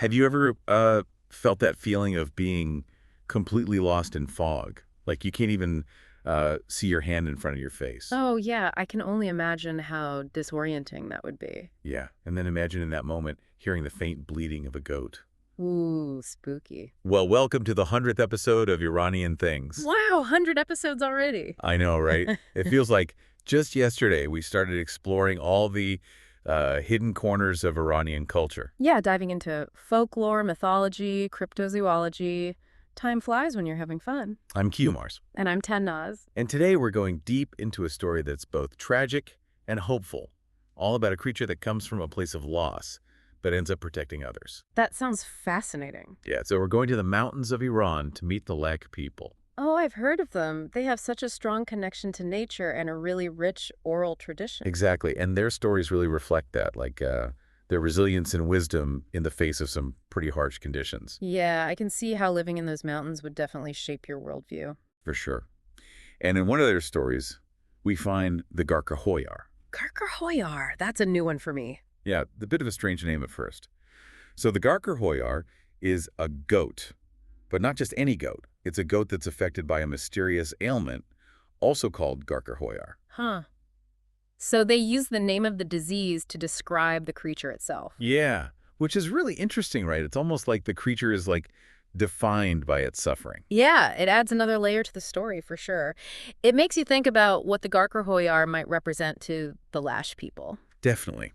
Have you ever felt that feeling of being completely lost in fog? Like you can't even see your hand in front of your face. Oh, yeah, I can only imagine how disorienting that would be. Yeah. And then imagine in that moment hearing the faint bleating of a goat. Ooh, spooky. Well, welcome to the 100th episode of Iranian Things. Wow, 100 episodes already. I know, right? It feels like just yesterday we started exploring all the hidden corners of Iranian culture. Yeah, diving into folklore, mythology, cryptozoology. Time flies when you're having fun. I'm Mars. And I'm Tannaz. And today we're going deep into a story that's both tragic and hopeful, all about a creature that comes from a place of loss, but ends up protecting others. That sounds fascinating. Yeah, so we're going to the mountains of Iran to meet the Lek people. Oh, I've heard of them. They have such a strong connection to nature and a really rich oral tradition. Exactly, and their stories really reflect that, like their resilience and wisdom in the face of some pretty harsh conditions. Yeah, I can see how living in those mountains would definitely shape your worldview. For sure. And in one of their stories, we find the Garkarhoyar. Garkarhoyar, that's a new one for me. Yeah, a bit of a strange name at first. So the Garkarhoyar is a goat, but not just any goat. It's a goat that's affected by a mysterious ailment, also called Garkarhoyar. Huh. So they use the name of the disease to describe the creature itself. Yeah, which is really interesting, right? It's almost like the creature is like defined by its suffering. Yeah, it adds another layer to the story for sure. It makes you think about what the Garkarhoyar might represent to the Lash people. Definitely.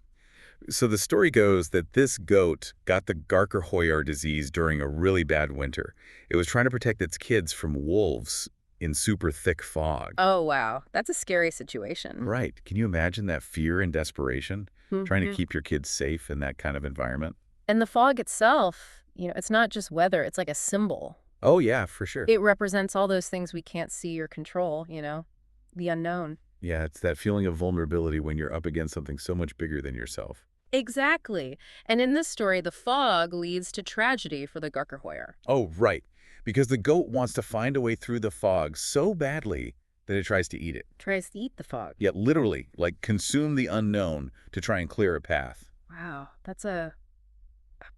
So the story goes that this goat got the Garkarhoyar disease during a really bad winter. It was trying to protect its kids from wolves in super thick fog. Oh, wow. That's a scary situation. Right. Can you imagine that fear and desperation, trying to Mhm. keep your kids safe in that kind of environment? And the fog itself, it's not just weather, it's like a symbol. Oh, yeah, for sure. It represents all those things we can't see or control, the unknown. Yeah, it's that feeling of vulnerability when you're up against something so much bigger than yourself. Exactly. And in this story, the fog leads to tragedy for the Garkarhoyar. Oh, right. Because the goat wants to find a way through the fog so badly that it tries to eat it. Tries to eat the fog. Yet literally, like consume the unknown to try and clear a path. Wow, that's a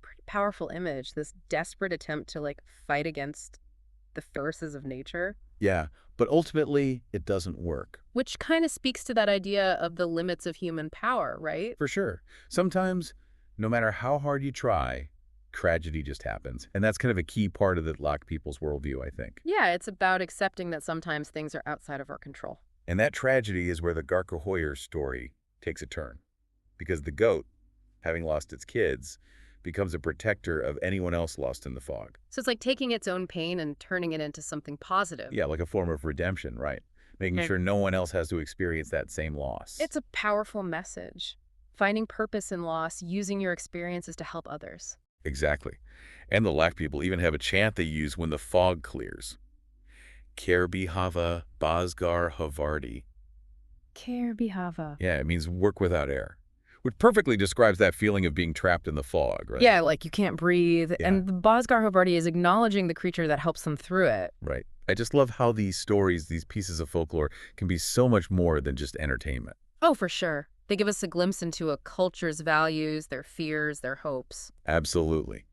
pretty powerful image, this desperate attempt to fight against the forces of nature, Yeah, but ultimately, it doesn't work. which kind of speaks to that idea of the limits of human power, right? For sure. Sometimes, no matter how hard you try, tragedy just happens. And that's kind of a key part of the Lak people's worldview, I think. Yeah, it's about accepting that sometimes things are outside of our control. And that tragedy is where the Garkarhoyar story takes a turn. Because the goat, having lost its kids, becomes a protector of anyone else lost in the fog. So it's like taking its own pain and turning it into something positive. Yeah, like a form of redemption, right? Making Okay. sure no one else has to experience that same loss. It's a powerful message. Finding purpose in loss, using your experiences to help others. Exactly. And the Lak people even have a chant they use when the fog clears. Kare Hava, Hovardi. Kare, Hava. Yeah, it means work without air, which perfectly describes that feeling of being trapped in the fog, right? Yeah, like you can't breathe. Yeah. And the Hovardi is acknowledging the creature that helps them through it. Right. I just love how these stories, these pieces of folklore, can be so much more than just entertainment. Oh, for sure. They give us a glimpse into a culture's values, their fears, their hopes. Absolutely.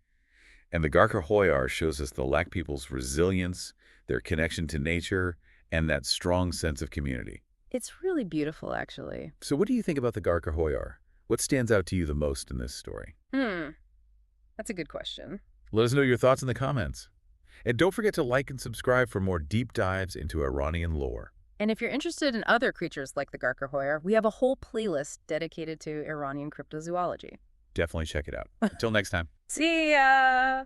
And the Garkarhoyar shows us the Lak people's resilience, their connection to nature, and that strong sense of community. It's really beautiful, actually. So what do you think about the Garkarhoyar? What stands out to you the most in this story? That's a good question. Let us know your thoughts in the comments. And don't forget to like and subscribe for more deep dives into Iranian lore. And if you're interested in other creatures like the Garkarhoyar, we have a whole playlist dedicated to Iranian cryptozoology. Definitely check it out. Until next time. See ya!